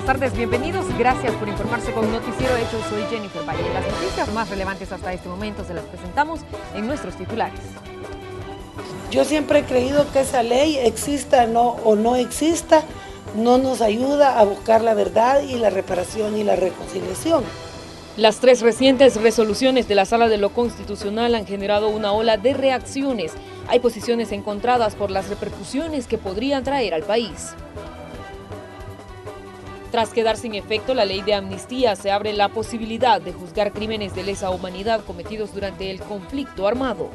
tardes, bienvenidos. Gracias por informarse con Noticiero Hechos. Soy Jennifer Valle. Las noticias más relevantes hasta este momento se las presentamos en nuestros titulares. Yo siempre he creído que esa ley, exista o no exista, no nos ayuda a buscar la verdad y la reparación y la reconciliación. Las tres recientes resoluciones de la Sala de lo Constitucional han generado una ola de reacciones. Hay posiciones encontradas por las repercusiones que podrían traer al país. Tras quedar sin efecto la ley de amnistía, se abre la posibilidad de juzgar crímenes de lesa humanidad cometidos durante el conflicto armado.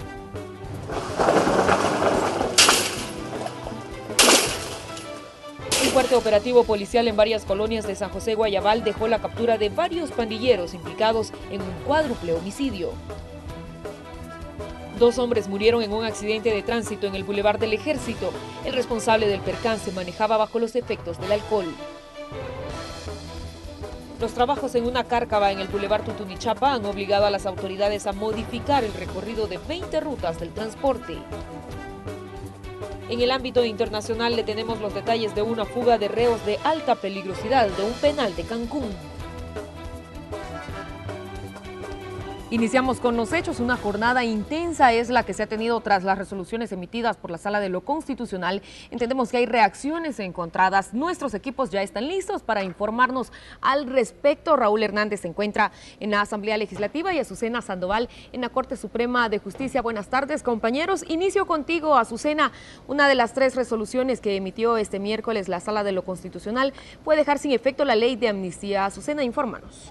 Un fuerte operativo policial en varias colonias de San José Guayabal dejó la captura de varios pandilleros implicados en un cuádruple homicidio. 2 hombres murieron en un accidente de tránsito en el Boulevard del Ejército. El responsable del percance manejaba bajo los efectos del alcohol. Los trabajos en una cárcava en el Boulevard Tutunichapa han obligado a las autoridades a modificar el recorrido de 20 rutas del transporte. En el ámbito internacional le tenemos los detalles de una fuga de reos de alta peligrosidad de un penal de Cancún. Iniciamos con los hechos. Una jornada intensa es la que se ha tenido tras las resoluciones emitidas por la Sala de lo Constitucional. Entendemos que hay reacciones encontradas. Nuestros equipos ya están listos para informarnos al respecto. Raúl Hernández se encuentra en la Asamblea Legislativa y Azucena Sandoval en la Corte Suprema de Justicia. Buenas tardes, compañeros. Inicio contigo, Azucena. Una de las 3 resoluciones que emitió este miércoles la Sala de lo Constitucional fue dejar sin efecto la ley de amnistía. Azucena, infórmanos.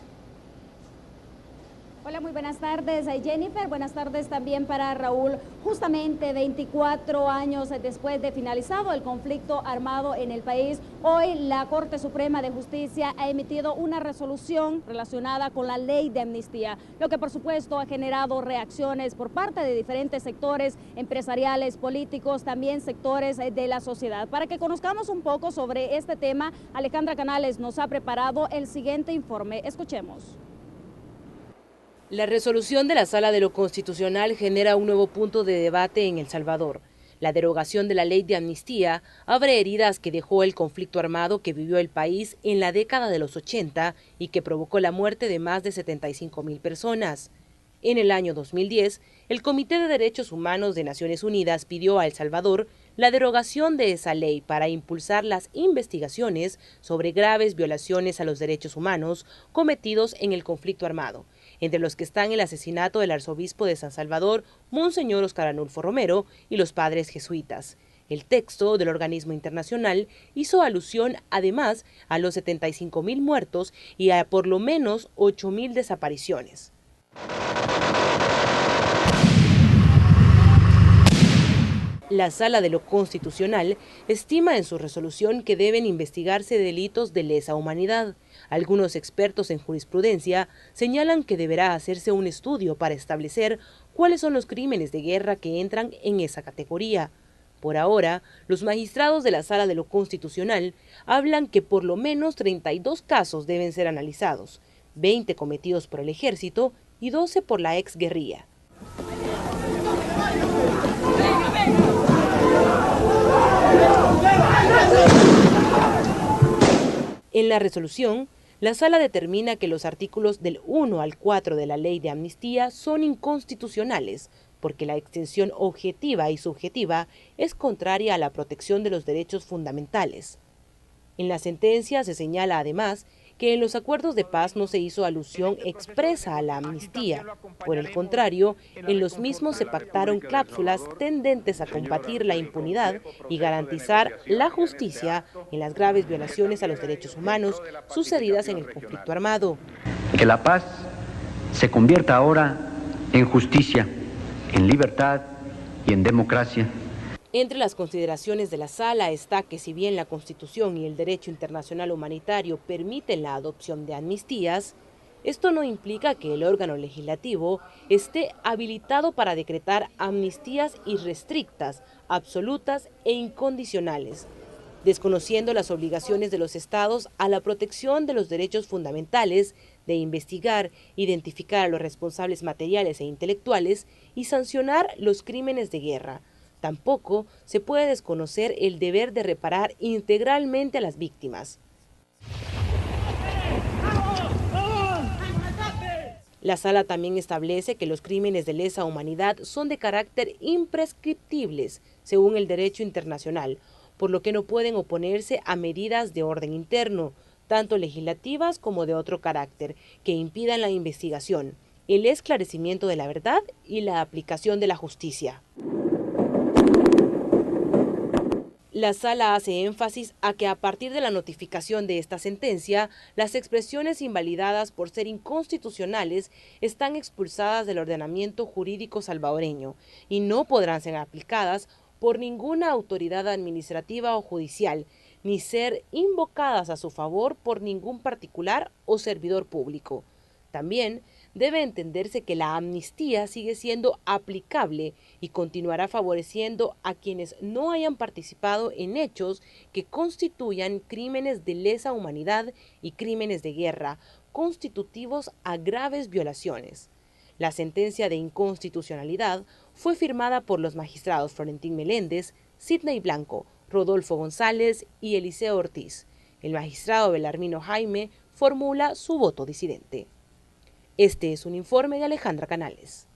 Hola, muy buenas tardes, Jennifer. Buenas tardes también para Raúl. Justamente 24 años después de finalizado el conflicto armado en el país, hoy la Corte Suprema de Justicia ha emitido una resolución relacionada con la ley de amnistía, lo que por supuesto ha generado reacciones por parte de diferentes sectores empresariales, políticos, también sectores de la sociedad. Para que conozcamos un poco sobre este tema, Alejandra Canales nos ha preparado el siguiente informe. Escuchemos. La resolución de la Sala de lo Constitucional genera un nuevo punto de debate en El Salvador. La derogación de la ley de amnistía abre heridas que dejó el conflicto armado que vivió el país en la década de los 80 y que provocó la muerte de más de 75,000 personas. En el año 2010, el Comité de Derechos Humanos de Naciones Unidas pidió a El Salvador la derogación de esa ley para impulsar las investigaciones sobre graves violaciones a los derechos humanos cometidos en el conflicto armado, entre los que están el asesinato del arzobispo de San Salvador, Monseñor Óscar Arnulfo Romero, y los padres jesuitas. El texto del organismo internacional hizo alusión además a los 75,000 muertos y a por lo menos 8,000 desapariciones. La Sala de lo Constitucional estima en su resolución que deben investigarse delitos de lesa humanidad. Algunos expertos en jurisprudencia señalan que deberá hacerse un estudio para establecer cuáles son los crímenes de guerra que entran en esa categoría. Por ahora, los magistrados de la Sala de lo Constitucional hablan que por lo menos 32 casos deben ser analizados, 20 cometidos por el ejército y 12 por la exguerrilla. En la resolución, la Sala determina que los artículos del 1 al 4 de la Ley de Amnistía son inconstitucionales porque la extensión objetiva y subjetiva es contraria a la protección de los derechos fundamentales. En la sentencia se señala además que en los acuerdos de paz no se hizo alusión expresa a la amnistía. Por el contrario, en los mismos se pactaron cláusulas tendentes a combatir la impunidad y garantizar la justicia en las graves violaciones a los derechos humanos sucedidas en el conflicto armado. Que la paz se convierta ahora en justicia, en libertad y en democracia. Entre las consideraciones de la Sala está que si bien la Constitución y el derecho internacional humanitario permiten la adopción de amnistías, esto no implica que el órgano legislativo esté habilitado para decretar amnistías irrestrictas, absolutas e incondicionales, desconociendo las obligaciones de los estados a la protección de los derechos fundamentales, de investigar, identificar a los responsables materiales e intelectuales y sancionar los crímenes de guerra. Tampoco se puede desconocer el deber de reparar integralmente a las víctimas. La sala también establece que los crímenes de lesa humanidad son de carácter imprescriptibles, según el derecho internacional, por lo que no pueden oponerse a medidas de orden interno, tanto legislativas como de otro carácter, que impidan la investigación, el esclarecimiento de la verdad y la aplicación de la justicia. La sala hace énfasis a que a partir de la notificación de esta sentencia, las expresiones invalidadas por ser inconstitucionales están expulsadas del ordenamiento jurídico salvadoreño y no podrán ser aplicadas por ninguna autoridad administrativa o judicial, ni ser invocadas a su favor por ningún particular o servidor público. También debe entenderse que la amnistía sigue siendo aplicable y continuará favoreciendo a quienes no hayan participado en hechos que constituyan crímenes de lesa humanidad y crímenes de guerra, constitutivos a graves violaciones. La sentencia de inconstitucionalidad fue firmada por los magistrados Florentín Meléndez, Sidney Blanco, Rodolfo González y Eliseo Ortiz. El magistrado Belarmino Jaime formula su voto disidente. Este es un informe de Alejandra Canales.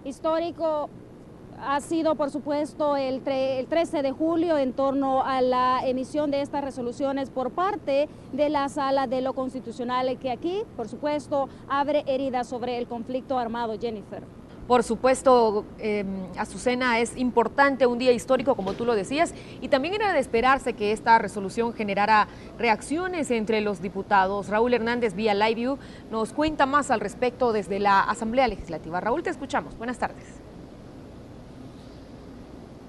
Histórico ha sido, por supuesto, el 13 de julio en torno a la emisión de estas resoluciones por parte de la Sala de lo Constitucional, que aquí, por supuesto, abre heridas sobre el conflicto armado. Jennifer. Por supuesto, Azucena, es importante, un día histórico, como tú lo decías, y también era de esperarse que esta resolución generara reacciones entre los diputados. Raúl Hernández, vía LiveView, nos cuenta más al respecto desde la Asamblea Legislativa. Raúl, te escuchamos. Buenas tardes.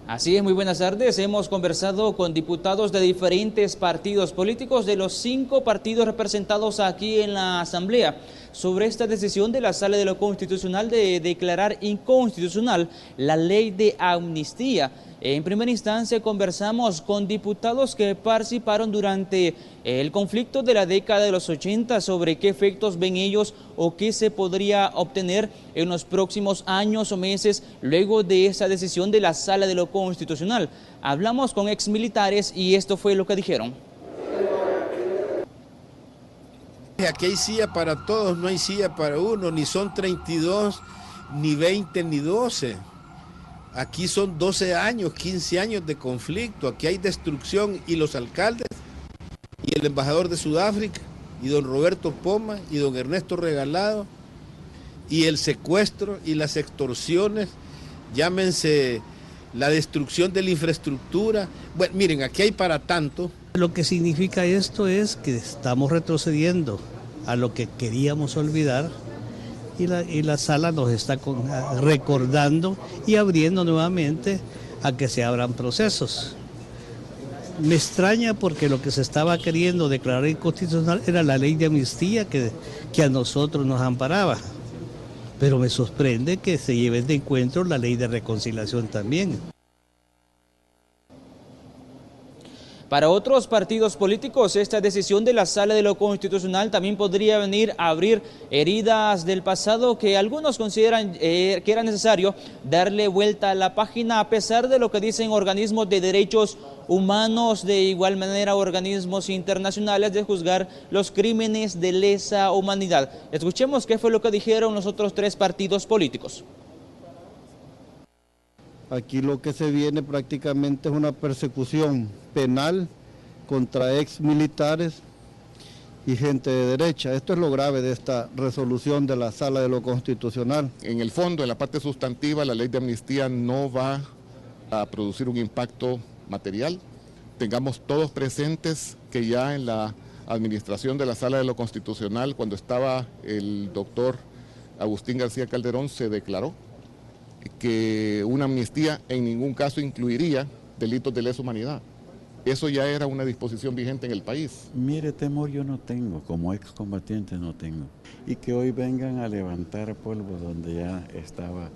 Así es, muy buenas tardes. Hemos conversado con diputados de diferentes partidos políticos, de los 5 partidos representados aquí en la Asamblea, sobre esta decisión de la Sala de lo Constitucional de declarar inconstitucional la ley de amnistía. En primera instancia conversamos con diputados que participaron durante el conflicto de la década de los 80 sobre qué efectos ven ellos o qué se podría obtener en los próximos años o meses luego de esa decisión de la Sala de lo Constitucional. Hablamos con exmilitares y esto fue lo que dijeron. Aquí hay silla para todos, no hay silla para uno, ni son 32, ni 20, ni 12. Aquí son 12 años, 15 años de conflicto, aquí hay destrucción y los alcaldes y el embajador de Sudáfrica y don Roberto Poma y don Ernesto Regalado y el secuestro y las extorsiones, llámense la destrucción de la infraestructura. Bueno, miren, aquí hay para tanto. Lo que significa esto es que estamos retrocediendo a lo que queríamos olvidar y la sala nos está recordando y abriendo nuevamente a que se abran procesos. Me extraña porque lo que se estaba queriendo declarar inconstitucional era la ley de amnistía que a nosotros nos amparaba. Pero me sorprende que se lleven de encuentro la ley de reconciliación también. Para otros partidos políticos, esta decisión de la Sala de lo Constitucional también podría venir a abrir heridas del pasado que algunos consideran que era necesario darle vuelta a la página, a pesar de lo que dicen organismos de derechos humanos, de igual manera organismos internacionales, de juzgar los crímenes de lesa humanidad. Escuchemos qué fue lo que dijeron los otros 3 partidos políticos. Aquí lo que se viene prácticamente es una persecución penal contra ex militares y gente de derecha. Esto es lo grave de esta resolución de la Sala de lo Constitucional. En el fondo, en la parte sustantiva, la ley de amnistía no va a producir un impacto material. Tengamos todos presentes que ya en la administración de la Sala de lo Constitucional, cuando estaba el doctor Agustín García Calderón, se declaró que una amnistía en ningún caso incluiría delitos de lesa humanidad. Eso ya era una disposición vigente en el país. Mire, temor yo no tengo, como excombatiente no tengo. Y que hoy vengan a levantar polvo donde ya estaba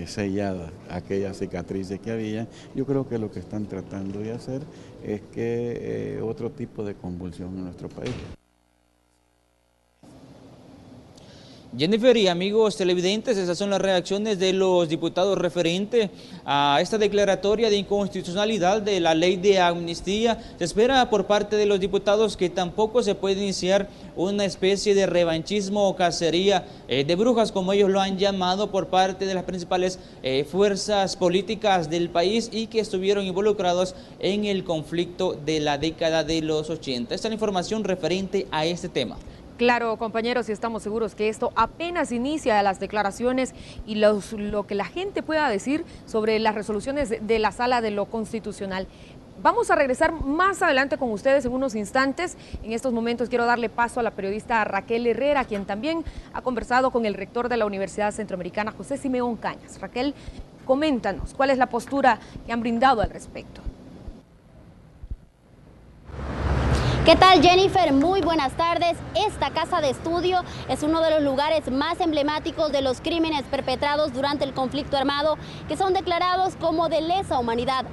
sellada aquella cicatriz que había, yo creo que lo que están tratando de hacer es que otro tipo de convulsión en nuestro país. Jennifer y amigos televidentes, esas son las reacciones de los diputados referente a esta declaratoria de inconstitucionalidad de la ley de amnistía. Se espera por parte de los diputados que tampoco se puede iniciar una especie de revanchismo o cacería de brujas, como ellos lo han llamado, por parte de las principales fuerzas políticas del país y que estuvieron involucrados en el conflicto de la década de los 80. Esta es la información referente a este tema. Claro, compañeros, y estamos seguros que esto apenas inicia las declaraciones y lo que la gente pueda decir sobre las resoluciones de la Sala de lo Constitucional. Vamos a regresar más adelante con ustedes en unos instantes. En estos momentos quiero darle paso a la periodista Raquel Herrera, quien también ha conversado con el rector de la Universidad Centroamericana, José Simeón Cañas. Raquel, coméntanos, ¿cuál es la postura que han brindado al respecto? ¿Qué tal, Jennifer? Muy buenas tardes. Esta casa de estudio es uno de los lugares más emblemáticos de los crímenes perpetrados durante el conflicto armado, que son declarados como de lesa humanidad.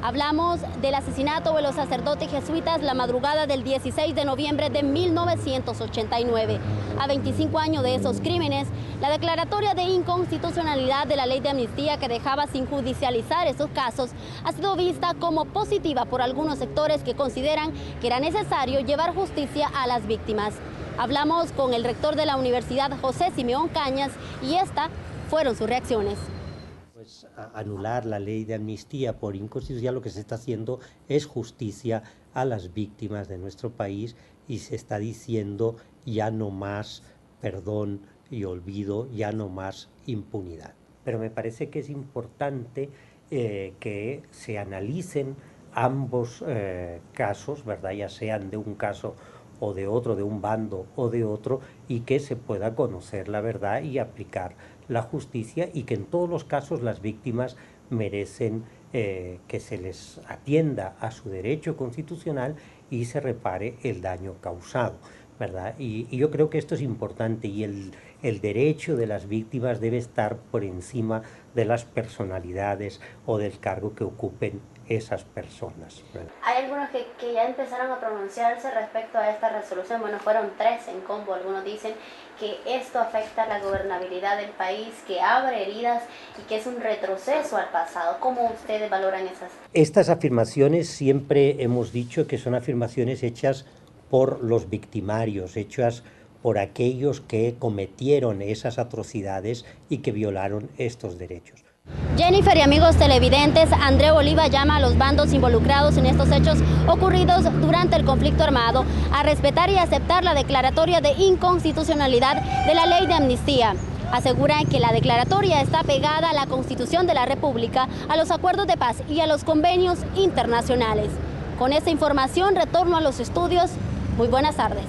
Hablamos del asesinato de los sacerdotes jesuitas la madrugada del 16 de noviembre de 1989. A 25 años de esos crímenes, la declaratoria de inconstitucionalidad de la ley de amnistía que dejaba sin judicializar esos casos ha sido vista como positiva por algunos sectores que consideran que era necesario llevar justicia a las víctimas. Hablamos con el rector de la universidad, José Simeón Cañas, y estas fueron sus reacciones. Anular la ley de amnistía por inconstitucionalidad, lo que se está haciendo es justicia a las víctimas de nuestro país y se está diciendo ya no más perdón y olvido, ya no más impunidad. Pero me parece que es importante que se analicen ambos casos, ¿verdad? Ya sean de un caso o de otro, de un bando o de otro, y que se pueda conocer la verdad y aplicar la justicia, y que en todos los casos las víctimas merecen que se les atienda a su derecho constitucional y se repare el daño causado, ¿verdad? Y yo creo que esto es importante, y el derecho de las víctimas debe estar por encima de las personalidades o del cargo que ocupen esas personas, ¿verdad? Hay algunos que ya empezaron a pronunciarse respecto a esta resolución. Bueno, fueron 3 en combo. Algunos dicen que esto afecta la gobernabilidad del país, que abre heridas y que es un retroceso al pasado. ¿Cómo ustedes valoran esas? Estas afirmaciones siempre hemos dicho que son afirmaciones hechas por los victimarios, hechas por aquellos que cometieron esas atrocidades y que violaron estos derechos. Jennifer y amigos televidentes, André Oliva llama a los bandos involucrados en estos hechos ocurridos durante el conflicto armado a respetar y aceptar la declaratoria de inconstitucionalidad de la ley de amnistía. Aseguran que la declaratoria está pegada a la Constitución de la República, a los acuerdos de paz y a los convenios internacionales. Con esta información retorno a los estudios. Muy buenas tardes.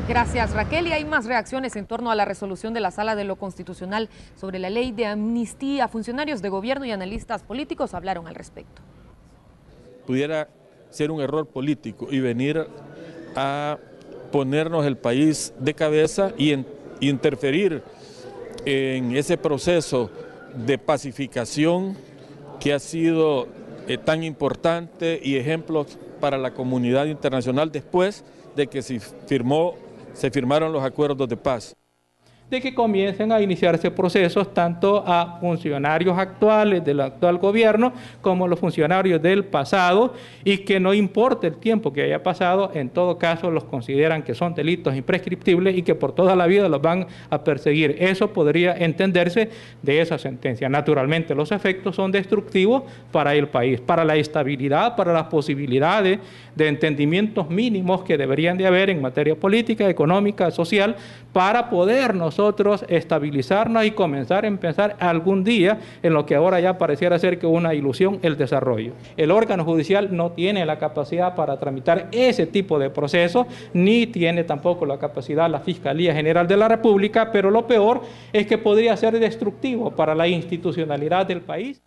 Gracias, Raquel. Y hay más reacciones en torno a la resolución de la Sala de lo Constitucional sobre la ley de amnistía. Funcionarios de gobierno y analistas políticos hablaron al respecto. Pudiera ser un error político y venir a ponernos el país de cabeza y interferir en ese proceso de pacificación que ha sido tan importante y ejemplo para la comunidad internacional después de que se firmaron los acuerdos de paz. De que comiencen a iniciarse procesos tanto a funcionarios actuales del actual gobierno como los funcionarios del pasado, y que no importa el tiempo que haya pasado, en todo caso los consideran que son delitos imprescriptibles y que por toda la vida los van a perseguir. Eso podría entenderse de esa sentencia. Naturalmente los efectos son destructivos para el país, para la estabilidad, para las posibilidades de entendimientos mínimos que deberían de haber en materia política, económica, social, para poder nosotros estabilizarnos y comenzar a pensar algún día en lo que ahora ya pareciera ser que una ilusión, el desarrollo. El órgano judicial no tiene la capacidad para tramitar ese tipo de procesos, ni tiene tampoco la capacidad la Fiscalía General de la República, pero lo peor es que podría ser destructivo para la institucionalidad del país.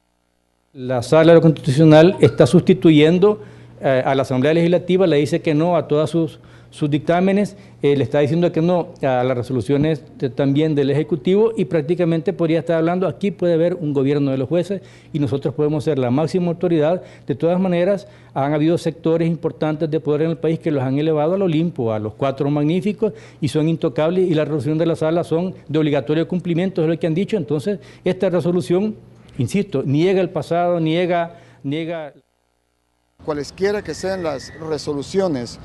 La Sala de lo Constitucional está sustituyendo a la Asamblea Legislativa, le dice que no a todas sus sus dictámenes, le está diciendo que no a las resoluciones también del Ejecutivo y prácticamente podría estar hablando, aquí puede haber un gobierno de los jueces y nosotros podemos ser la máxima autoridad. De todas maneras, han habido sectores importantes de poder en el país que los han elevado al Olimpo, a los 4 magníficos, y son intocables, y las resoluciones de la sala son de obligatorio cumplimiento, es lo que han dicho. Entonces, esta resolución, insisto, niega el pasado, niega... Cualesquiera que sean las resoluciones,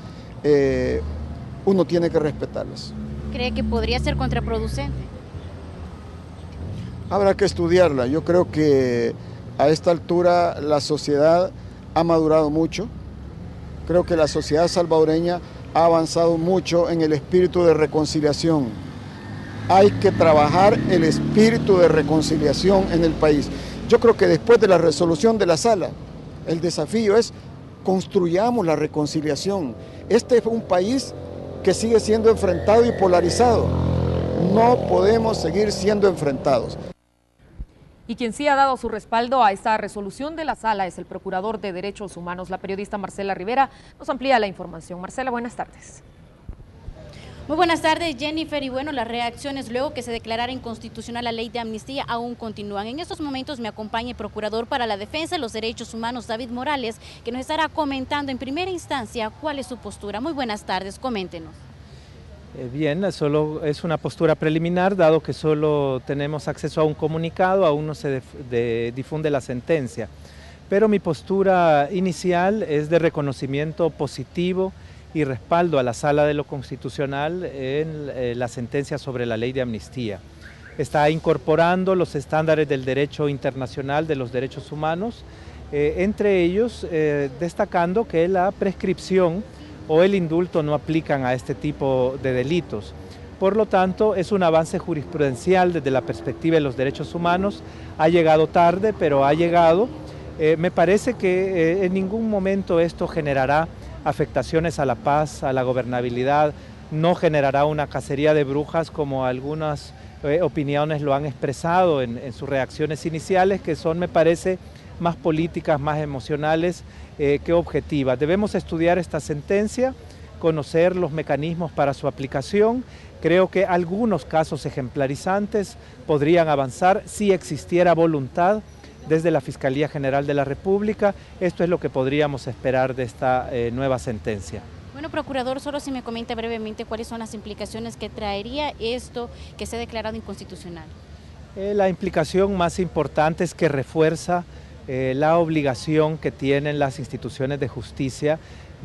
uno tiene que respetarlas. ¿Cree que podría ser contraproducente? Habrá que estudiarla. Yo creo que a esta altura la sociedad ha madurado mucho. Creo que la sociedad salvadoreña ha avanzado mucho en el espíritu de reconciliación. Hay que trabajar el espíritu de reconciliación en el país. Yo creo que después de la resolución de la sala, el desafío es construyamos la reconciliación. Este es un país que sigue siendo enfrentado y polarizado. No podemos seguir siendo enfrentados. Y quien sí ha dado su respaldo a esta resolución de la sala es el Procurador de Derechos Humanos. La periodista Marcela Rivera nos amplía la información. Marcela, buenas tardes. Muy buenas tardes, Jennifer. Y bueno, las reacciones luego que se declarara inconstitucional la ley de amnistía aún continúan. En estos momentos me acompaña el Procurador para la Defensa de los Derechos Humanos, David Morales, que nos estará comentando en primera instancia cuál es su postura. Muy buenas tardes, coméntenos. Bien, solo es una postura preliminar, dado que solo tenemos acceso a un comunicado, aún no se difunde la sentencia. Pero mi postura inicial es de reconocimiento positivo y respaldo a la Sala de lo Constitucional en la sentencia sobre la ley de amnistía. Está incorporando los estándares del derecho internacional de los derechos humanos, entre ellos destacando que la prescripción o el indulto no aplican a este tipo de delitos. Por lo tanto, es un avance jurisprudencial desde la perspectiva de los derechos humanos. Ha llegado tarde, pero ha llegado. Me parece que en ningún momento esto generará afectaciones a la paz, a la gobernabilidad, no generará una cacería de brujas como algunas opiniones lo han expresado en sus reacciones iniciales, que son, me parece, más políticas, más emocionales que objetivas. Debemos estudiar esta sentencia, conocer los mecanismos para su aplicación. Creo que algunos casos ejemplarizantes podrían avanzar si existiera voluntad desde la Fiscalía General de la República. Esto es lo que podríamos esperar de esta nueva sentencia. Bueno, Procurador, solo si me comenta brevemente cuáles son las implicaciones que traería esto que se ha declarado inconstitucional. La implicación más importante es que refuerza la obligación que tienen las instituciones de justicia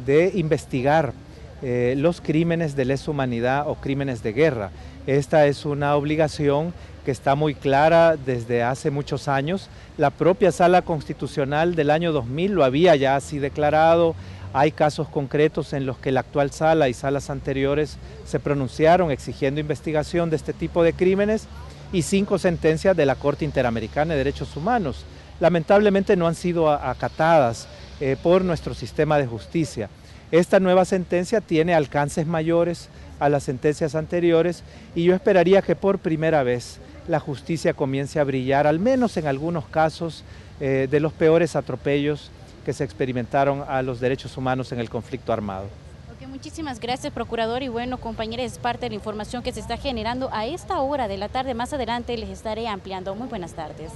de investigar los crímenes de lesa humanidad o crímenes de guerra. Esta es una obligación que está muy clara desde hace muchos años. La propia Sala Constitucional del año 2000 lo había ya así declarado. Hay casos concretos en los que la actual sala y salas anteriores se pronunciaron exigiendo investigación de este tipo de crímenes, y 5 sentencias de la Corte Interamericana de Derechos Humanos. Lamentablemente no han sido acatadas por nuestro sistema de justicia. Esta nueva sentencia tiene alcances mayores a las sentencias anteriores, y yo esperaría que por primera vez la justicia comience a brillar, al menos en algunos casos de los peores atropellos que se experimentaron a los derechos humanos en el conflicto armado. Muchísimas gracias, Procurador, y bueno, compañeros, es parte de la información que se está generando a esta hora de la tarde. Más adelante les estaré ampliando. Muy buenas tardes.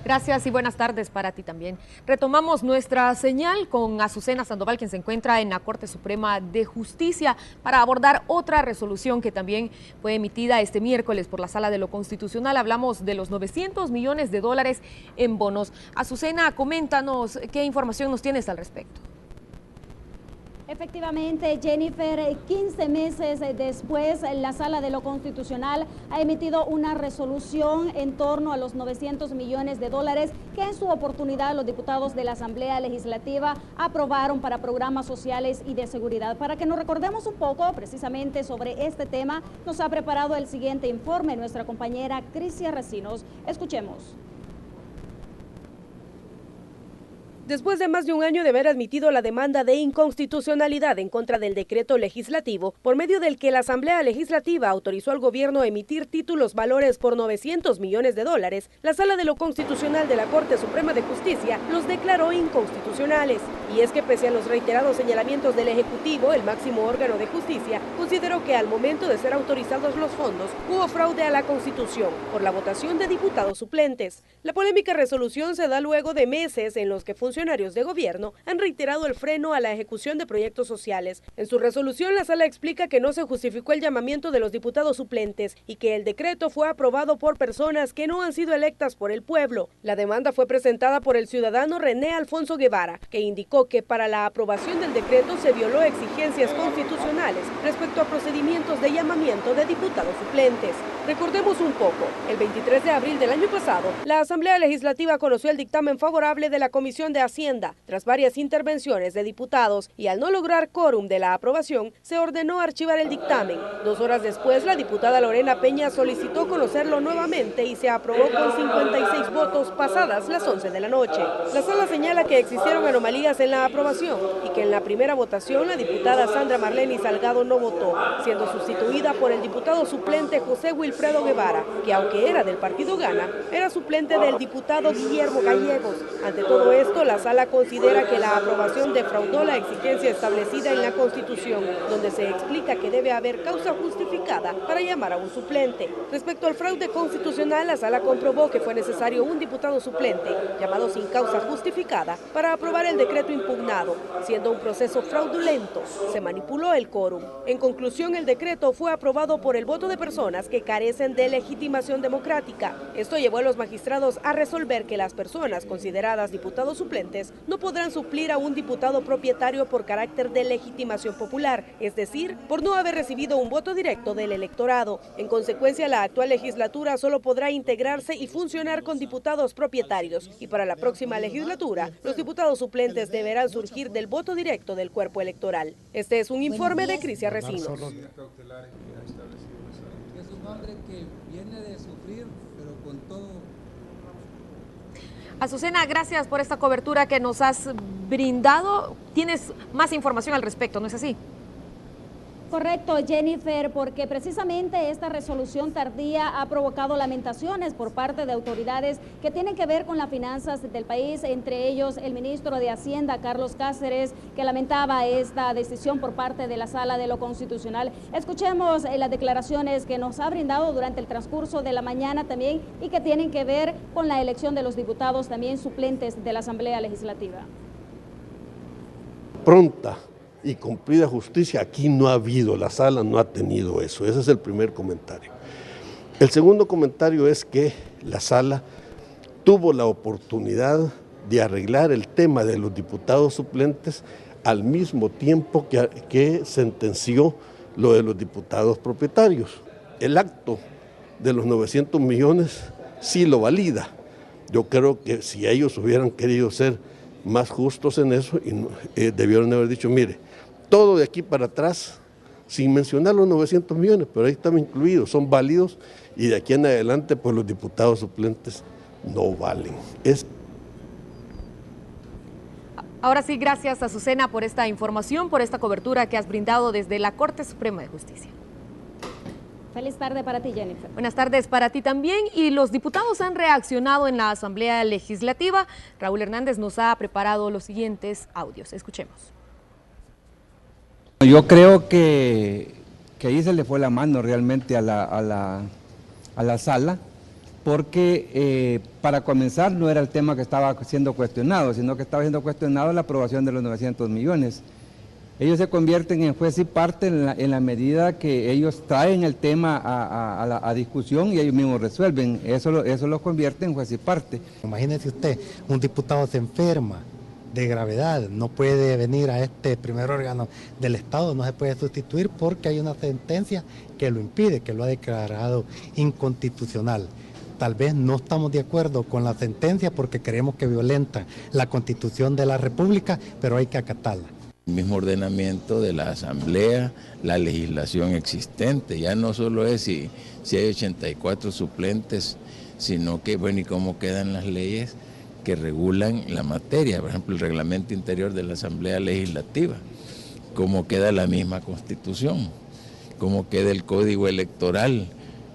Gracias y buenas tardes para ti también. Retomamos nuestra señal con Azucena Sandoval, quien se encuentra en la Corte Suprema de Justicia, para abordar otra resolución que también fue emitida este miércoles por la Sala de lo Constitucional. Hablamos de los 900 millones de dólares en bonos. Azucena, coméntanos qué información nos tienes al respecto. Efectivamente, Jennifer, 15 meses después, la Sala de lo Constitucional ha emitido una resolución en torno a los 900 millones de dólares que en su oportunidad los diputados de la Asamblea Legislativa aprobaron para programas sociales y de seguridad. Para que nos recordemos un poco precisamente sobre este tema, nos ha preparado el siguiente informe nuestra compañera Crisia Recinos. Escuchemos. Después de más de un año de haber admitido la demanda de inconstitucionalidad en contra del decreto legislativo, por medio del que la Asamblea Legislativa autorizó al gobierno a emitir títulos valores por $900 millones, la Sala de lo Constitucional de la Corte Suprema de Justicia los declaró inconstitucionales. Y es que pese a los reiterados señalamientos del Ejecutivo, el máximo órgano de justicia consideró que al momento de ser autorizados los fondos hubo fraude a la Constitución por la votación de diputados suplentes. La polémica resolución se da luego de meses en los que funcionarios de gobierno han reiterado el freno a la ejecución de proyectos sociales. En su resolución, la sala explica que no se justificó el llamamiento de los diputados suplentes y que el decreto fue aprobado por personas que no han sido electas por el pueblo. La demanda fue presentada por el ciudadano René Alfonso Guevara, que indicó que para la aprobación del decreto se violó exigencias constitucionales respecto a procedimientos de llamamiento de diputados suplentes. Recordemos un poco, el 23 de abril del año pasado, la Asamblea Legislativa conoció el dictamen favorable de la Comisión de Hacienda, tras varias intervenciones de diputados, y al no lograr quórum de la aprobación, se ordenó archivar el dictamen. 2 horas después, la diputada Lorena Peña solicitó conocerlo nuevamente y se aprobó con 56 votos pasadas las 11 de la noche. La sala señala que existieron anomalías en la aprobación y que en la primera votación la diputada Sandra Marlene Salgado no votó, siendo sustituida por el diputado suplente José Wilfredo Guevara, que aunque era del partido Gana, era suplente del diputado Guillermo Gallegos. Ante todo esto, la sala considera que la aprobación defraudó la exigencia establecida en la Constitución, donde se explica que debe haber causa justificada para llamar a un suplente. Respecto al fraude constitucional, la sala comprobó que fue necesario un diputado suplente, llamado sin causa justificada, para aprobar el decreto impugnado, siendo un proceso fraudulento. Se manipuló el quórum. En conclusión, el decreto fue aprobado por el voto de personas que carecen de legitimación democrática. Esto llevó a los magistrados a resolver que las personas consideradas diputados suplentes no podrán suplir a un diputado propietario por carácter de legitimación popular, es decir, por no haber recibido un voto directo del electorado. En consecuencia, la actual legislatura solo podrá integrarse y funcionar con diputados propietarios, y para la próxima legislatura, los diputados suplentes deberán surgir del voto directo del cuerpo electoral. Este es un informe de Crisia Recinos. Es un hombre que viene de sufrir, pero con todo. Azucena, gracias por esta cobertura que nos has brindado. Tienes más información al respecto, ¿no es así? Correcto, Jennifer, porque precisamente esta resolución tardía ha provocado lamentaciones por parte de autoridades que tienen que ver con las finanzas del país, entre ellos el ministro de Hacienda, Carlos Cáceres, que lamentaba esta decisión por parte de la Sala de lo Constitucional. Escuchemos las declaraciones que nos ha brindado durante el transcurso de la mañana también y que tienen que ver con la elección de los diputados también suplentes de la Asamblea Legislativa. Pronta y cumplida justicia, aquí no ha habido, la sala no ha tenido eso. Ese es el primer comentario. El segundo comentario es que la sala tuvo la oportunidad de arreglar el tema de los diputados suplentes al mismo tiempo que sentenció lo de los diputados propietarios. El acto de los 900 millones sí lo valida. Yo creo que si ellos hubieran querido ser más justos en eso, debieron haber dicho, mire, todo de aquí para atrás, sin mencionar los 900 millones, pero ahí están incluidos, son válidos, y de aquí en adelante, pues los diputados suplentes no valen. Ahora sí, gracias Azucena por esta información, por esta cobertura que has brindado desde la Corte Suprema de Justicia. Feliz tarde para ti, Jennifer. Buenas tardes para ti también. Y los diputados han reaccionado en la Asamblea Legislativa. Raúl Hernández nos ha preparado los siguientes audios. Escuchemos. Yo creo que ahí se le fue la mano realmente a la sala, porque para comenzar no era el tema que estaba siendo cuestionado, sino que estaba siendo cuestionado la aprobación de los 900 millones. Ellos se convierten en juez y parte en la medida que ellos traen el tema a discusión y ellos mismos resuelven. Eso los convierte en juez y parte. Imagínese usted, un diputado se enferma de gravedad, no puede venir a este primer órgano del Estado, no se puede sustituir porque hay una sentencia que lo impide, que lo ha declarado inconstitucional. Tal vez no estamos de acuerdo con la sentencia porque creemos que violenta la Constitución de la República, pero hay que acatarla. El mismo ordenamiento de la Asamblea, la legislación existente, ya no solo es si hay 84 suplentes, sino que, bueno, y cómo quedan las leyes que regulan la materia, por ejemplo, el reglamento interior de la Asamblea Legislativa, cómo queda la misma Constitución, cómo queda el Código Electoral,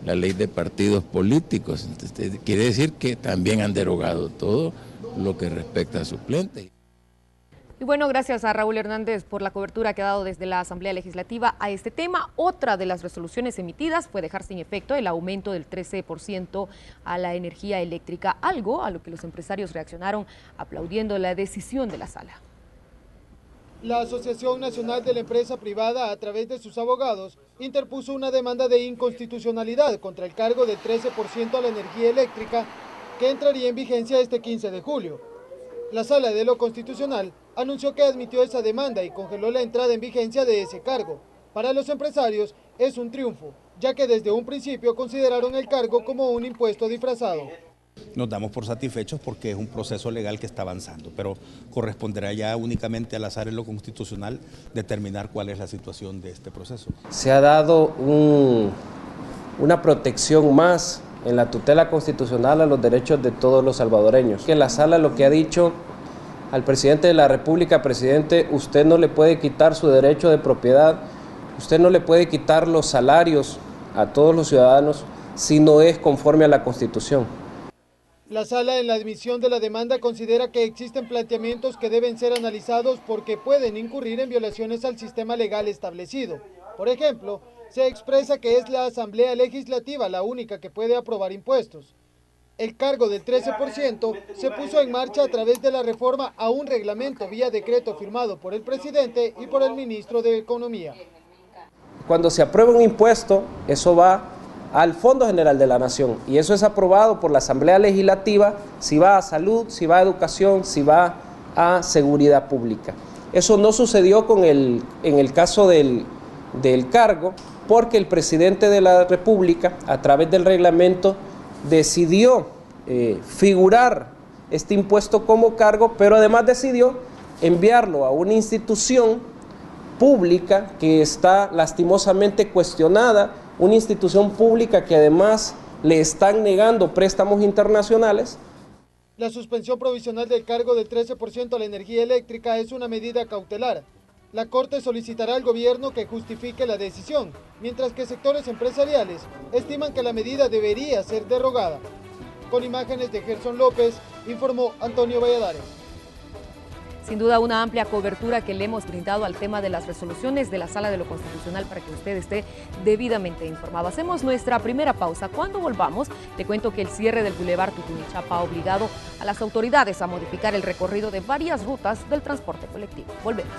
la ley de partidos políticos. Entonces, quiere decir que también han derogado todo lo que respecta a suplentes. Y bueno, gracias a Raúl Hernández por la cobertura que ha dado desde la Asamblea Legislativa a este tema. Otra de las resoluciones emitidas fue dejar sin efecto el aumento del 13% a la energía eléctrica, algo a lo que los empresarios reaccionaron aplaudiendo la decisión de la sala. La Asociación Nacional de la Empresa Privada, a través de sus abogados, interpuso una demanda de inconstitucionalidad contra el cargo del 13% a la energía eléctrica que entraría en vigencia este 15 de julio. La Sala de lo Constitucional anunció que admitió esa demanda y congeló la entrada en vigencia de ese cargo. Para los empresarios es un triunfo, ya que desde un principio consideraron el cargo como un impuesto disfrazado. Nos damos por satisfechos porque es un proceso legal que está avanzando, pero corresponderá ya únicamente a la Sala de lo Constitucional determinar cuál es la situación de este proceso. Se ha dado una protección más en la tutela constitucional a los derechos de todos los salvadoreños. Que la Sala lo que ha dicho al presidente de la República: presidente, usted no le puede quitar su derecho de propiedad, usted no le puede quitar los salarios a todos los ciudadanos si no es conforme a la Constitución. La Sala, en la admisión de la demanda, considera que existen planteamientos que deben ser analizados porque pueden incurrir en violaciones al sistema legal establecido. Por ejemplo, se expresa que es la Asamblea Legislativa la única que puede aprobar impuestos. El cargo del 13% se puso en marcha a través de la reforma a un reglamento vía decreto firmado por el presidente y por el ministro de Economía. Cuando se aprueba un impuesto, eso va al Fondo General de la Nación y eso es aprobado por la Asamblea Legislativa si va a salud, si va a educación, si va a seguridad pública. Eso no sucedió en el caso del cargo, porque el presidente de la República, a través del reglamento, decidió figurar este impuesto como cargo, pero además decidió enviarlo a una institución pública que está lastimosamente cuestionada, una institución pública que además le están negando préstamos internacionales. La suspensión provisional del cargo del 13% a la energía eléctrica es una medida cautelar. La Corte solicitará al gobierno que justifique la decisión, mientras que sectores empresariales estiman que la medida debería ser derogada. Con imágenes de Gerson López, informó Antonio Valladares. Sin duda una amplia cobertura que le hemos brindado al tema de las resoluciones de la Sala de lo Constitucional para que usted esté debidamente informado. Hacemos nuestra primera pausa. Cuando volvamos, le cuento que el cierre del Boulevard Tutunichapa ha obligado a las autoridades a modificar el recorrido de varias rutas del transporte colectivo. Volvemos.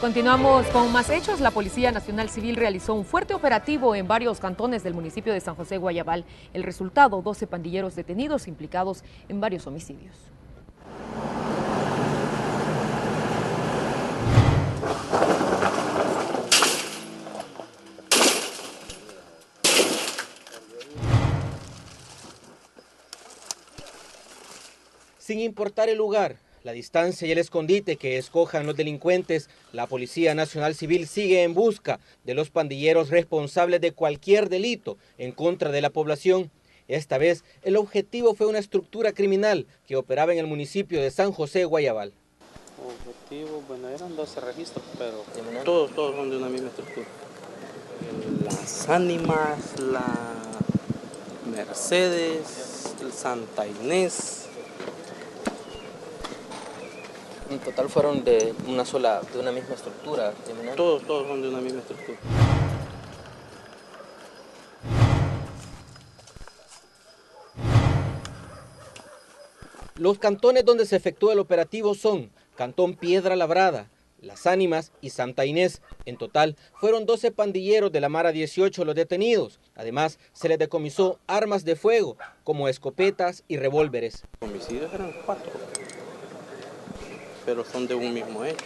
Continuamos con más hechos. La Policía Nacional Civil realizó un fuerte operativo en varios cantones del municipio de San José Guayabal. El resultado, 12 pandilleros detenidos implicados en varios homicidios. Sin importar el lugar, la distancia y el escondite que escojan los delincuentes, la Policía Nacional Civil sigue en busca de los pandilleros responsables de cualquier delito en contra de la población. Esta vez, el objetivo fue una estructura criminal que operaba en el municipio de San José Guayabal. Objetivo, bueno, eran 12 registros, pero todos son de una misma estructura. Las Ánimas, la Mercedes, el Santa Inés. En total fueron de una misma estructura criminal. Todos son de una misma estructura. Los cantones donde se efectúa el operativo son Cantón Piedra Labrada, Las Ánimas y Santa Inés. En total fueron 12 pandilleros de la Mara 18 los detenidos. Además, se les decomisó armas de fuego como escopetas y revólveres. Homicidios eran 4. Pero son de un mismo hecho.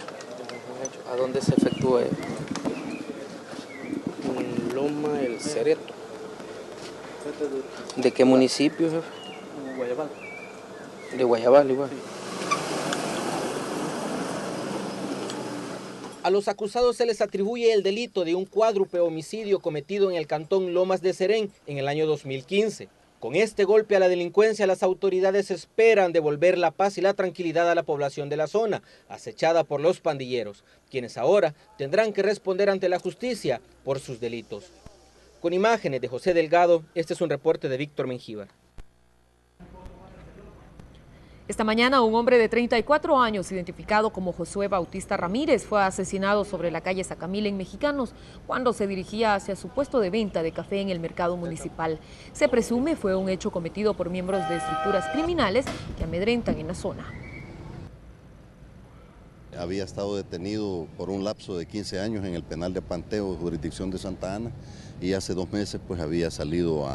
¿A dónde se efectúa? En Loma El Cereto. ¿De qué municipio, jefe? Guayabal. De Guayabal, igual. A los acusados se les atribuye el delito de un cuádruple homicidio cometido en el cantón Lomas de Serén en el año 2015. Con este golpe a la delincuencia, las autoridades esperan devolver la paz y la tranquilidad a la población de la zona, acechada por los pandilleros, quienes ahora tendrán que responder ante la justicia por sus delitos. Con imágenes de José Delgado, este es un reporte de Víctor Mengíbar. Esta mañana un hombre de 34 años, identificado como Josué Bautista Ramírez, fue asesinado sobre la calle Sacamila en Mexicanos cuando se dirigía hacia su puesto de venta de café en el mercado municipal. Se presume fue un hecho cometido por miembros de estructuras criminales que amedrentan en la zona. Había estado detenido por un lapso de 15 años en el penal de Panteo, jurisdicción de Santa Ana, y hace 2 meses pues había salido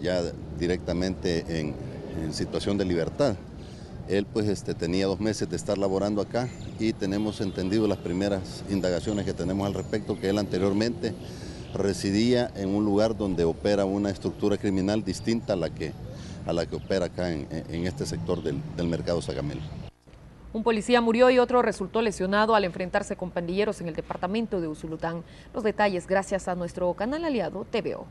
ya directamente en situación de libertad. Él pues tenía 2 meses de estar laborando acá y tenemos entendido las primeras indagaciones que tenemos al respecto, que él anteriormente residía en un lugar donde opera una estructura criminal distinta a la que opera acá en este sector del mercado Sacamila. Un policía murió y otro resultó lesionado al enfrentarse con pandilleros en el departamento de Usulután. Los detalles gracias a nuestro canal aliado TVO.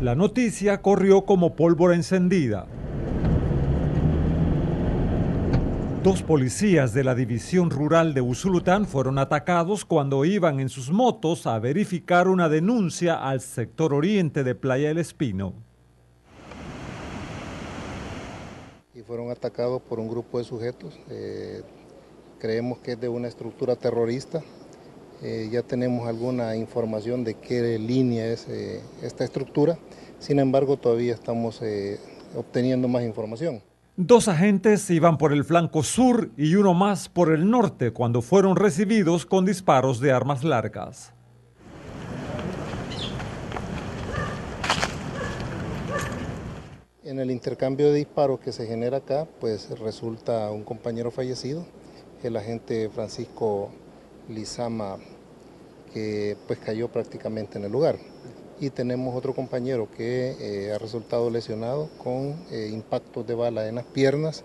La noticia corrió como pólvora encendida. 2 policías de la División Rural de Usulután fueron atacados cuando iban en sus motos a verificar una denuncia al sector oriente de Playa del Espino. Y fueron atacados por un grupo de sujetos. Creemos que es de una estructura terrorista. Ya tenemos alguna información de qué línea es esta estructura, sin embargo todavía estamos obteniendo más información. 2 agentes iban por el flanco sur y uno más por el norte cuando fueron recibidos con disparos de armas largas. En el intercambio de disparos que se genera acá, pues resulta un compañero fallecido, el agente Francisco Lizama, que pues cayó prácticamente en el lugar. Y tenemos otro compañero que ha resultado lesionado con impactos de bala en las piernas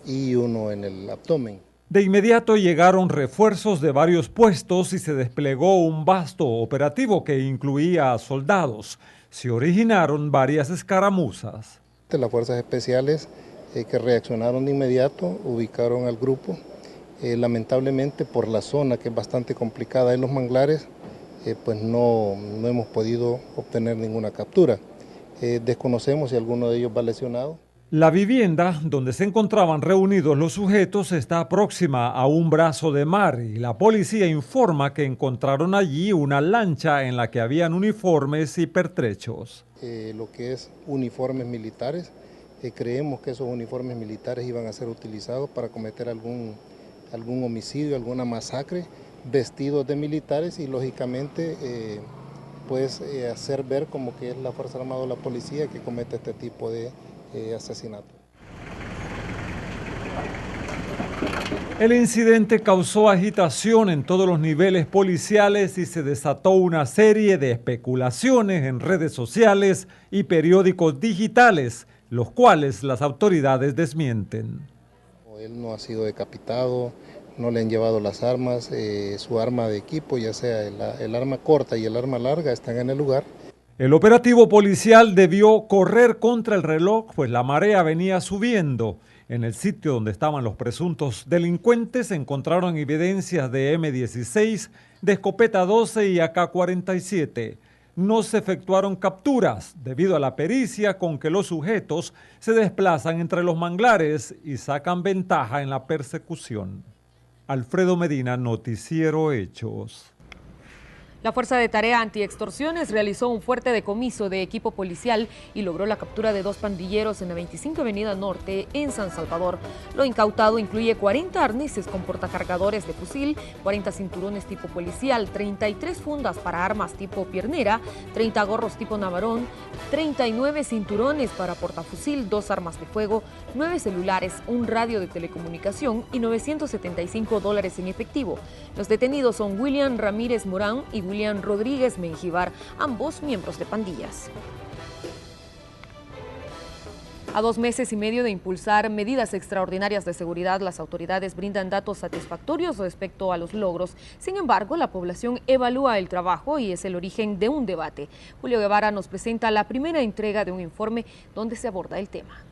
y uno en el abdomen. De inmediato llegaron refuerzos de varios puestos y se desplegó un vasto operativo que incluía a soldados. Se originaron varias escaramuzas. Las fuerzas especiales que reaccionaron de inmediato ubicaron al grupo. Lamentablemente por la zona que es bastante complicada en los manglares, pues no hemos podido obtener ninguna captura. Desconocemos si alguno de ellos va lesionado. La vivienda donde se encontraban reunidos los sujetos está próxima a un brazo de mar y la policía informa que encontraron allí una lancha en la que habían uniformes y pertrechos. Lo que es uniformes militares, creemos que esos uniformes militares iban a ser utilizados para cometer algún homicidio, alguna masacre, vestidos de militares y lógicamente hacer ver como que es la Fuerza Armada o la policía que comete este tipo de asesinato. El incidente causó agitación en todos los niveles policiales y se desató una serie de especulaciones en redes sociales y periódicos digitales, los cuales las autoridades desmienten. Él no ha sido decapitado, no le han llevado las armas, su arma de equipo, ya sea el arma corta y el arma larga, están en el lugar. El operativo policial debió correr contra el reloj, pues la marea venía subiendo. En el sitio donde estaban los presuntos delincuentes se encontraron evidencias de M16, de escopeta 12 y AK-47. No se efectuaron capturas debido a la pericia con que los sujetos se desplazan entre los manglares y sacan ventaja en la persecución. Alfredo Medina, Noticiero Hechos. La Fuerza de Tarea Antiextorsiones realizó un fuerte decomiso de equipo policial y logró la captura de 2 pandilleros en la 25 Avenida Norte en San Salvador. Lo incautado incluye 40 arneses con portacargadores de fusil, 40 cinturones tipo policial, 33 fundas para armas tipo piernera, 30 gorros tipo navarón, 39 cinturones para portafusil, 2 armas de fuego, 9 celulares, un radio de telecomunicación y $975 en efectivo. Los detenidos son William Ramírez Morán y William William Rodríguez Menjivar, ambos miembros de pandillas. A 2 meses y medio de impulsar medidas extraordinarias de seguridad, las autoridades brindan datos satisfactorios respecto a los logros. Sin embargo, la población evalúa el trabajo y es el origen de un debate. Julio Guevara nos presenta la primera entrega de un informe donde se aborda el tema.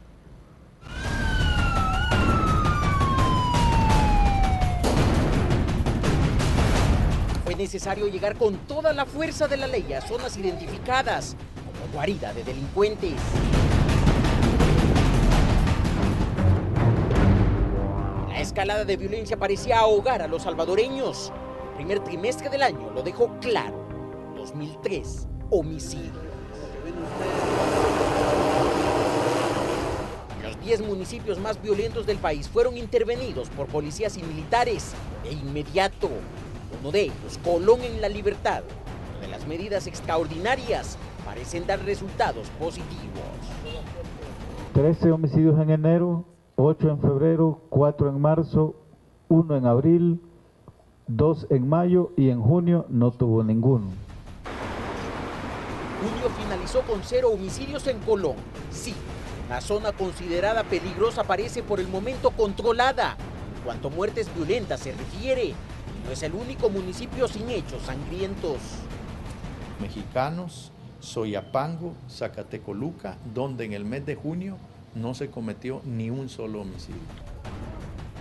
Fue necesario llegar con toda la fuerza de la ley a zonas identificadas como guarida de delincuentes. La escalada de violencia parecía ahogar a los salvadoreños. El primer trimestre del año lo dejó claro. 2003, homicidios. Los 10 municipios más violentos del país fueron intervenidos por policías y militares de inmediato. Uno de ellos, Colón en La Libertad, donde las medidas extraordinarias parecen dar resultados positivos. 13 homicidios en enero, 8 en febrero, 4 en marzo, 1 en abril, 2 en mayo y en junio no tuvo ninguno. Junio finalizó con 0 homicidios en Colón. Sí, una zona considerada peligrosa parece por el momento controlada. En cuanto a muertes violentas se refiere, y no es el único municipio sin hechos sangrientos. Mexicanos, Soyapango, Zacatecoluca, donde en el mes de junio no se cometió ni un solo homicidio.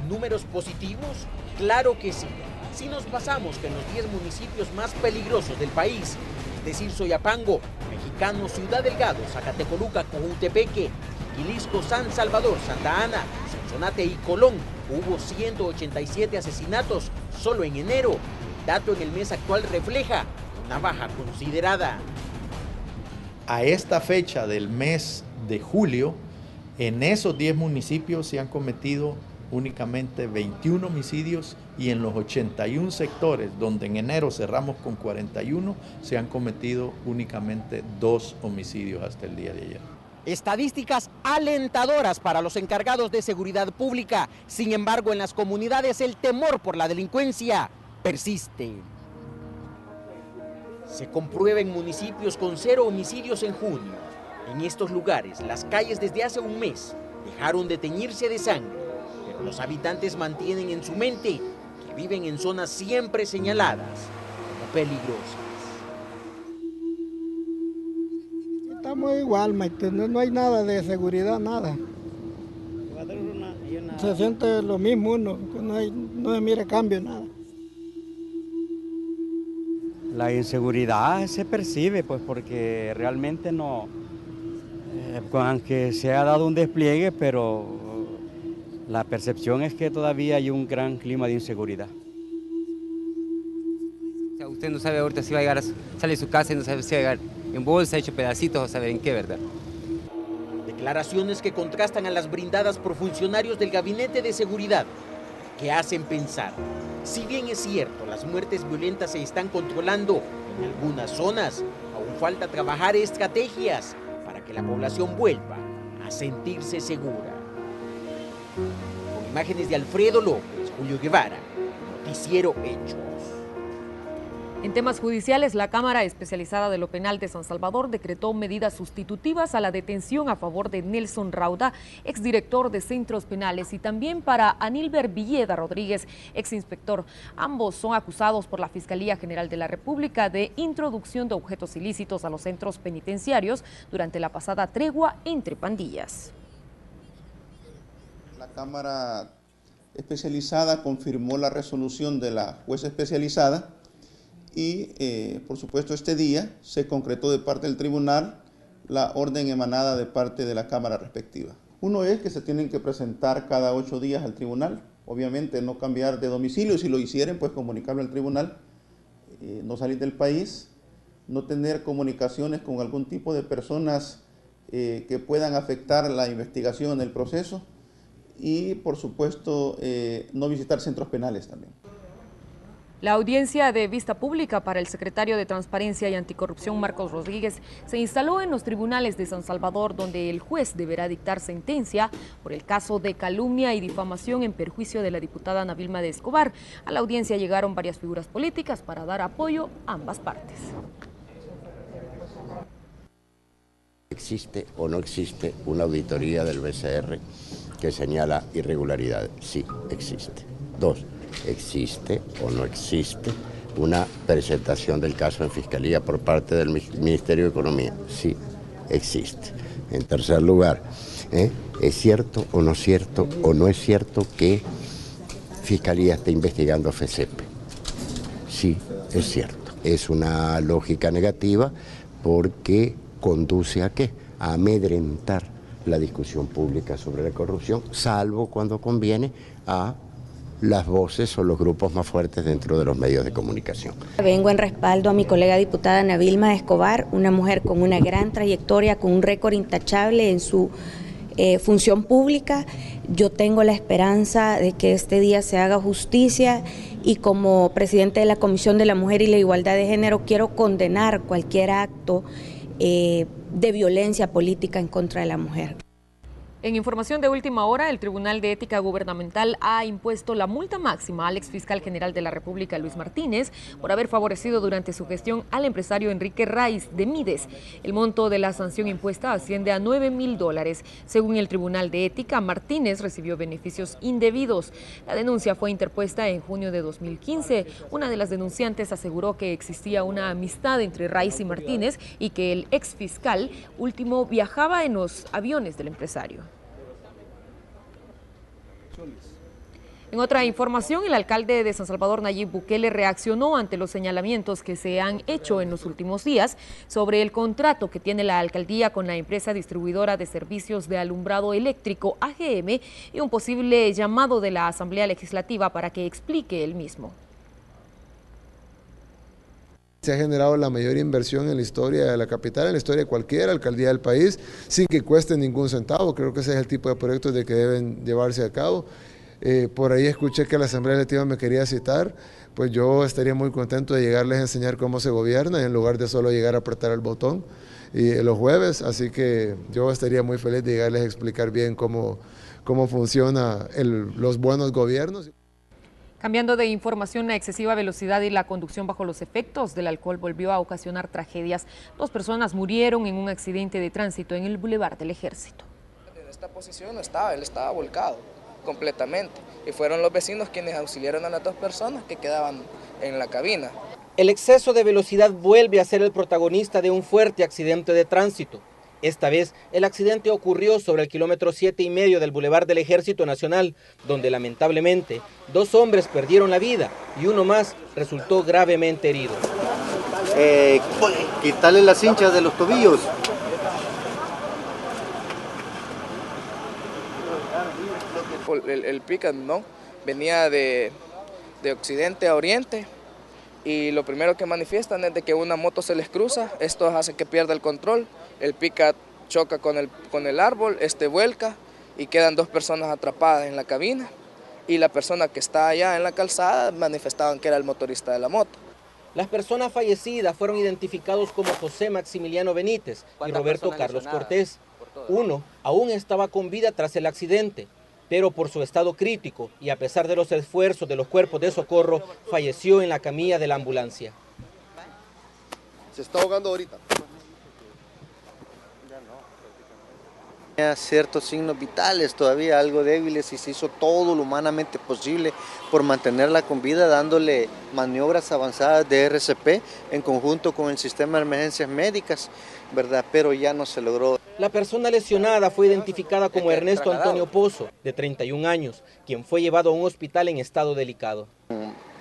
¿Números positivos? Claro que sí. Si nos basamos que en los 10 municipios más peligrosos del país, es decir, Soyapango, Mexicano, Ciudad Delgado, Zacatecoluca, Cojutepeque, Quilisco, San Salvador, Santa Ana, Sonsonate y Colón, hubo 187 asesinatos solo en enero. El dato en el mes actual refleja una baja considerada. A esta fecha del mes de julio, en esos 10 municipios se han cometido únicamente 21 homicidios y en los 81 sectores donde en enero cerramos con 41 se han cometido únicamente 2 homicidios hasta el día de ayer. Estadísticas alentadoras para los encargados de seguridad pública. Sin embargo, en las comunidades el temor por la delincuencia persiste. Se comprueba en municipios con 0 homicidios en junio. En estos lugares, las calles desde hace un mes dejaron de teñirse de sangre, pero los habitantes mantienen en su mente que viven en zonas siempre señaladas como peligrosas. Estamos igual, no hay nada de seguridad, nada. Se siente lo mismo uno, no se mira cambio, nada. La inseguridad se percibe, pues porque realmente no, aunque se ha dado un despliegue, pero la percepción es que todavía hay un gran clima de inseguridad. Usted no sabe ahorita si va a llegar, sale de su casa y no sabe si va a llegar en bolsa, hecho pedacitos o saber en qué, ¿verdad? Declaraciones que contrastan a las brindadas por funcionarios del Gabinete de Seguridad, que hacen pensar. Si bien es cierto, las muertes violentas se están controlando en algunas zonas, aún falta trabajar estrategias para que la población vuelva a sentirse segura. Con imágenes de Alfredo López, Julio Guevara, Noticiero Hechos. En temas judiciales, la Cámara Especializada de lo Penal de San Salvador decretó medidas sustitutivas a la detención a favor de Nelson Rauda, exdirector de Centros Penales, y también para Anílber Villeda Rodríguez, exinspector. Ambos son acusados por la Fiscalía General de la República de introducción de objetos ilícitos a los centros penitenciarios durante la pasada tregua entre pandillas. La Cámara Especializada confirmó la resolución de la jueza especializada y, por supuesto, este día se concretó de parte del tribunal la orden emanada de parte de la Cámara respectiva. Uno es que se tienen que presentar cada 8 días al tribunal, obviamente no cambiar de domicilio, si lo hicieren, pues comunicarlo al tribunal, no salir del país, no tener comunicaciones con algún tipo de personas que puedan afectar la investigación, el proceso, y, por supuesto, no visitar centros penales también. La audiencia de vista pública para el secretario de Transparencia y Anticorrupción, Marcos Rodríguez, se instaló en los tribunales de San Salvador, donde el juez deberá dictar sentencia por el caso de calumnia y difamación en perjuicio de la diputada Ana Vilma de Escobar. A la audiencia llegaron varias figuras políticas para dar apoyo a ambas partes. ¿Existe o no existe una auditoría del BCR que señala irregularidades? Sí, existe. 2. ¿Existe o no existe una presentación del caso en Fiscalía por parte del Ministerio de Economía? Sí, existe. En tercer lugar, ¿es cierto o no es cierto que Fiscalía está investigando a FECEP? Sí, es cierto. Es una lógica negativa porque conduce a ¿qué? A amedrentar la discusión pública sobre la corrupción, salvo cuando conviene a las voces o los grupos más fuertes dentro de los medios de comunicación. Vengo en respaldo a mi colega diputada Ana Vilma Escobar, una mujer con una gran trayectoria, con un récord intachable en su función pública. Yo tengo la esperanza de que este día se haga justicia y como presidente de la Comisión de la Mujer y la Igualdad de Género quiero condenar cualquier acto de violencia política en contra de la mujer. En información de última hora, el Tribunal de Ética Gubernamental ha impuesto la multa máxima al exfiscal general de la República, Luis Martínez, por haber favorecido durante su gestión al empresario Enrique Raiz de Mides. El monto de la sanción impuesta asciende a $9,000. Según el Tribunal de Ética, Martínez recibió beneficios indebidos. La denuncia fue interpuesta en junio de 2015. Una de las denunciantes aseguró que existía una amistad entre Raiz y Martínez y que el exfiscal último viajaba en los aviones del empresario. En otra información, el alcalde de San Salvador, Nayib Bukele, reaccionó ante los señalamientos que se han hecho en los últimos días sobre el contrato que tiene la alcaldía con la empresa distribuidora de servicios de alumbrado eléctrico AGM y un posible llamado de la Asamblea Legislativa para que explique el mismo. Se ha generado la mayor inversión en la historia de la capital, en la historia de cualquier alcaldía del país, sin que cueste ningún centavo. Creo que ese es el tipo de proyectos de que deben llevarse a cabo. Por ahí escuché que la Asamblea Legislativa me quería citar, pues yo estaría muy contento de llegarles a enseñar cómo se gobierna, en lugar de solo llegar a apretar el botón los jueves, así que yo estaría muy feliz de llegarles a explicar bien cómo funcionan los buenos gobiernos. Cambiando de información, la excesiva velocidad y la conducción bajo los efectos del alcohol volvió a ocasionar tragedias. 2 personas murieron en un accidente de tránsito en el Boulevard del Ejército. En esta posición no estaba, él estaba volcado completamente y fueron los vecinos quienes auxiliaron a las 2 personas que quedaban en la cabina. El exceso de velocidad vuelve a ser el protagonista de un fuerte accidente de tránsito. Esta vez, el accidente ocurrió sobre el kilómetro 7,5 del Boulevard del Ejército Nacional, donde lamentablemente 2 hombres perdieron la vida y uno más resultó gravemente herido. Quitarle las cinchas de los tobillos. El pick-up, ¿no? Venía de occidente a oriente y lo primero que manifiestan es de que una moto se les cruza, esto hace que pierda el control, el pick-up choca con el árbol, vuelca y quedan 2 personas atrapadas en la cabina y la persona que está allá en la calzada manifestaban que era el motorista de la moto. Las personas fallecidas fueron identificados como José Maximiliano Benítez y Roberto Carlos Cortés. Uno aún estaba con vida tras el accidente, pero por su estado crítico y a pesar de los esfuerzos de los cuerpos de socorro, falleció en la camilla de la ambulancia. Se está ahogando ahorita. Tenía ciertos signos vitales, todavía algo débiles, y se hizo todo lo humanamente posible por mantenerla con vida, dándole maniobras avanzadas de RCP en conjunto con el sistema de emergencias médicas, ¿verdad? Pero ya no se logró. La persona lesionada fue identificada como Ernesto Antonio Pozo, de 31 años, quien fue llevado a un hospital en estado delicado.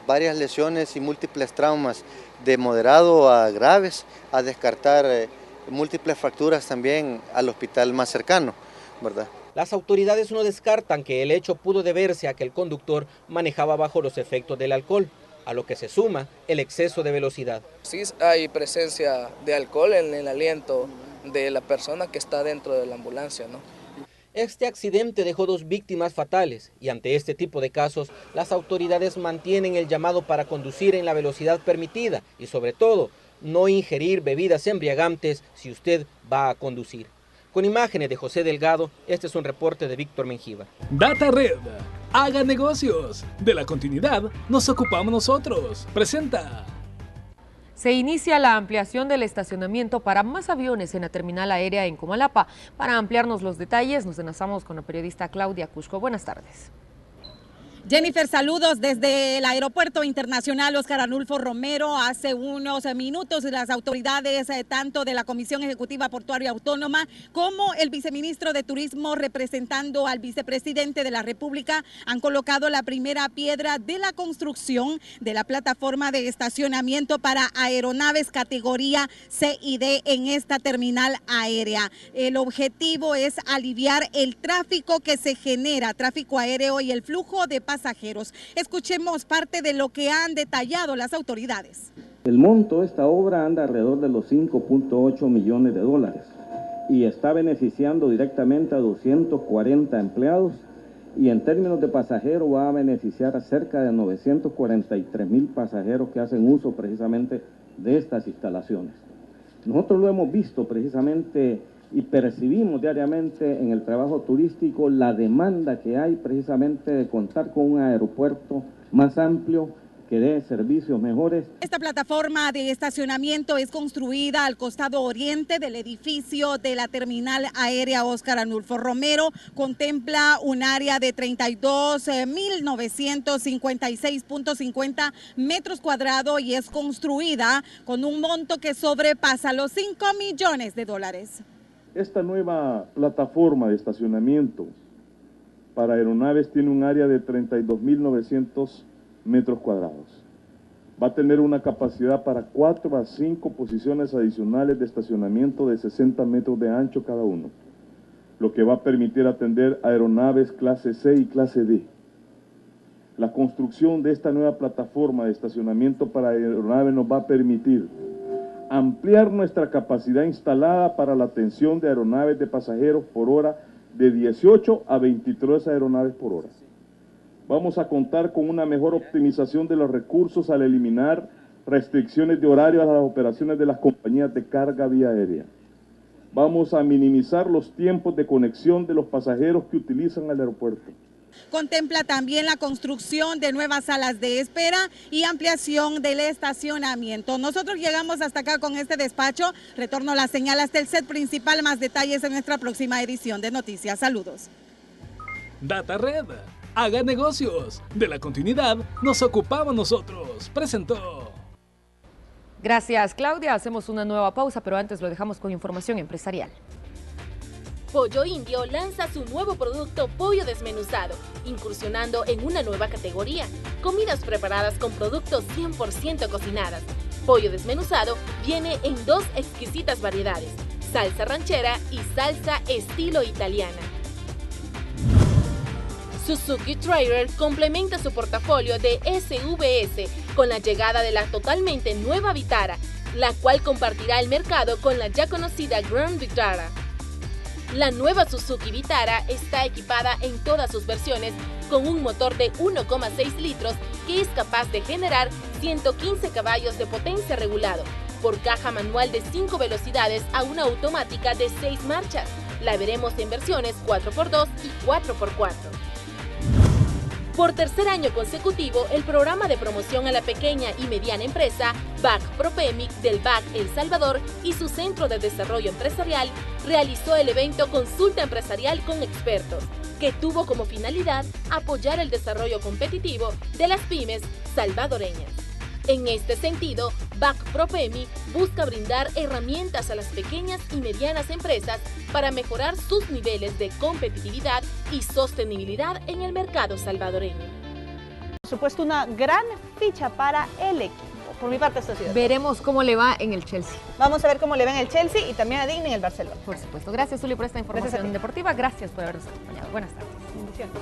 Varias lesiones y múltiples traumas, de moderado a graves, a descartar múltiples fracturas también al hospital más cercano, ¿verdad? Las autoridades no descartan que el hecho pudo deberse a que el conductor manejaba bajo los efectos del alcohol, a lo que se suma el exceso de velocidad. Sí hay presencia de alcohol en el aliento de la persona que está dentro de la ambulancia, ¿no? Este accidente dejó 2 víctimas fatales y ante este tipo de casos, las autoridades mantienen el llamado para conducir en la velocidad permitida y sobre todo, no ingerir bebidas embriagantes si usted va a conducir. Con imágenes de José Delgado, este es un reporte de Víctor Mengíbar. Data Red, haga negocios. De la continuidad nos ocupamos nosotros. Presenta. Se inicia la ampliación del estacionamiento para más aviones en la terminal aérea en Comalapa. Para ampliarnos los detalles, nos enlazamos con la periodista Claudia Cusco. Buenas tardes. Jennifer, saludos desde el Aeropuerto Internacional Óscar Arnulfo Romero. Hace unos minutos las autoridades tanto de la Comisión Ejecutiva Portuaria Autónoma como el viceministro de Turismo representando al vicepresidente de la República han colocado la primera piedra de la construcción de la plataforma de estacionamiento para aeronaves categoría C y D en esta terminal aérea. El objetivo es aliviar el tráfico que se genera, tráfico aéreo y el flujo de pasajeros. Escuchemos parte de lo que han detallado las autoridades. El monto de esta obra anda alrededor de los 5.8 millones de dólares y está beneficiando directamente a 240 empleados y en términos de pasajeros va a beneficiar a cerca de 943,000 pasajeros que hacen uso precisamente de estas instalaciones. Nosotros lo hemos visto precisamente y percibimos diariamente en el trabajo turístico la demanda que hay precisamente de contar con un aeropuerto más amplio que dé servicios mejores. Esta plataforma de estacionamiento es construida al costado oriente del edificio de la terminal aérea Óscar Arnulfo Romero. Contempla un área de 32.956.50 metros cuadrados y es construida con un monto que sobrepasa los 5 millones de dólares. Esta nueva plataforma de estacionamiento para aeronaves tiene un área de 32.900 metros cuadrados. Va a tener una capacidad para 4 a 5 posiciones adicionales de estacionamiento de 60 metros de ancho cada uno, lo que va a permitir atender aeronaves clase C y clase D. La construcción de esta nueva plataforma de estacionamiento para aeronaves nos va a permitir ampliar nuestra capacidad instalada para la atención de aeronaves de pasajeros por hora de 18 a 23 aeronaves por hora. Vamos a contar con una mejor optimización de los recursos al eliminar restricciones de horario a las operaciones de las compañías de carga vía aérea. Vamos a minimizar los tiempos de conexión de los pasajeros que utilizan el aeropuerto. Contempla también la construcción de nuevas salas de espera y ampliación del estacionamiento. Nosotros llegamos hasta acá con este despacho. Retorno la señal hasta el set principal. Más detalles en nuestra próxima edición de Noticias. Saludos. Data Red, haga negocios. De la continuidad nos ocupamos nosotros. Presentó. Gracias, Claudia. Hacemos una nueva pausa, pero antes lo dejamos con información empresarial. Pollo Indio lanza su nuevo producto Pollo Desmenuzado, incursionando en una nueva categoría, comidas preparadas con productos 100% cocinadas. Pollo Desmenuzado viene en 2 exquisitas variedades, salsa ranchera y salsa estilo italiana. Suzuki Trailer complementa su portafolio de SVS con la llegada de la totalmente nueva Vitara, la cual compartirá el mercado con la ya conocida Grand Vitara. La nueva Suzuki Vitara está equipada en todas sus versiones con un motor de 1,6 litros que es capaz de generar 115 caballos de potencia regulado, por caja manual de 5 velocidades a una automática de 6 marchas. La veremos en versiones 4x2 y 4x4. Por tercer año consecutivo, el programa de promoción a la pequeña y mediana empresa BAC Propemic del BAC El Salvador y su Centro de Desarrollo Empresarial realizó el evento Consulta Empresarial con Expertos, que tuvo como finalidad apoyar el desarrollo competitivo de las pymes salvadoreñas. En este sentido, BAC Propemi busca brindar herramientas a las pequeñas y medianas empresas para mejorar sus niveles de competitividad y sostenibilidad en el mercado salvadoreño. Por supuesto, una gran ficha para el equipo. Por mi parte, esto ha sido. Veremos cómo le va en el Chelsea. Vamos a ver cómo le va en el Chelsea y también a Digna en el Barcelona. Por supuesto. Gracias, Zuli, por esta información deportiva. Gracias por habernos acompañado. Buenas tardes. Bendiciones.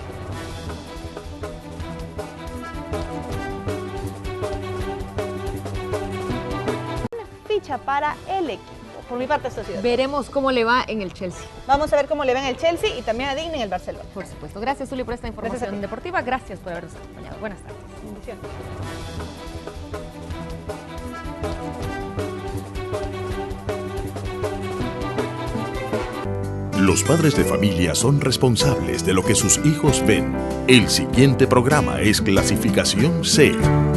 Ficha para el equipo. Por mi parte, esto ha sido. Veremos cómo le va en el Chelsea. Vamos a ver cómo le va en el Chelsea y también a Digna en el Barcelona. Por supuesto. Gracias, Zuli, por esta información deportiva. Gracias por habernos acompañado. Buenas tardes. Bendiciones. Los padres de familia son responsables de lo que sus hijos ven. El siguiente programa es Clasificación C.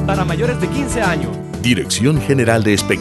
Para mayores de 15 años. Dirección General de Espectáculos.